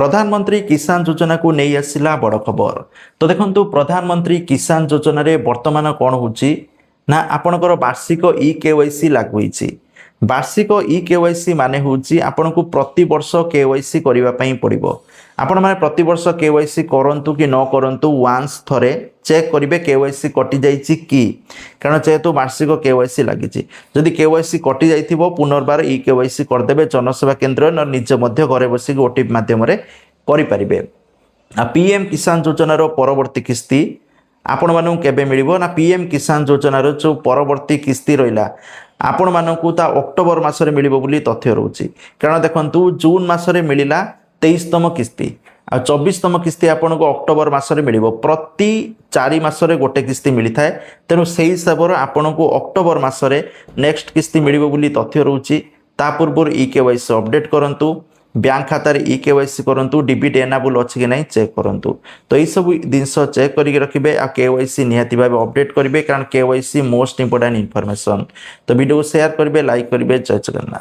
प्रधानमंत्री किसान योजना को नहीं आसला बड़ खबर। तो देखो प्रधानमंत्री किसान योजना रे वर्तमान कौन होची ना आपणकर वार्षिक केवाईसी लागू होईची। वार्षिक केवाईसी माने होची आपनको प्रति वर्ष केवाईसी करिवा पई पड़िबो। आपण माने प्रति वर्ष केवाईसी करंतु कि न करंतु वांस थरे चेक करिवे केवाईसी कटि जाईची कि, कारण जेहेतु वार्षिक केवाईसी लागिची जदि केवाईसी कटि जाइथिबो पुनर्बार केवाईसी करदेबे जनसेवा केन्द्र न निज मध्य घरे बसी ओटीपी माध्यम करि परिबे। पीएम किसान योजनार परवर्ती किस्ती आपण मानू केबे मिलिबो ना पीएम किसान योजनार जो परवर्ती किस्ती रहिला आपण मानू ता अक्टोबर मासरे मिलिबो बोली तथ्य रहउची। कारण देखंतु जून मासरे मिलिला 23तम किस्ती आ 24तम किस्ती आपन को अक्टोबर मासरे मिलिबो। प्रति 4 मासरे गोटे किस्ती मिली थाए, तेनु सेही हिसाब रे आपन को अक्टोबर मासरे नेक्स्ट किस्ती मिलिबो बोली तथ्य रहउची। ता पूर्व केवाईसी अपडेट करंतु, बैंक खाता रे केवाईसी करंतु, डीबीटी एनाबल अछि कि नहीं चेक करंतु। तो ये सब जिनस चेक करिके रखिबे आ केवाईसी निहाती भाबे अपडेट करिवे, कारण केवाईसी मोस्ट इंपोर्टेंट इन्फॉर्मेशन। तो वीडियो को शेयर करिवे, लाइक करिवे। जय जगन्नाथ।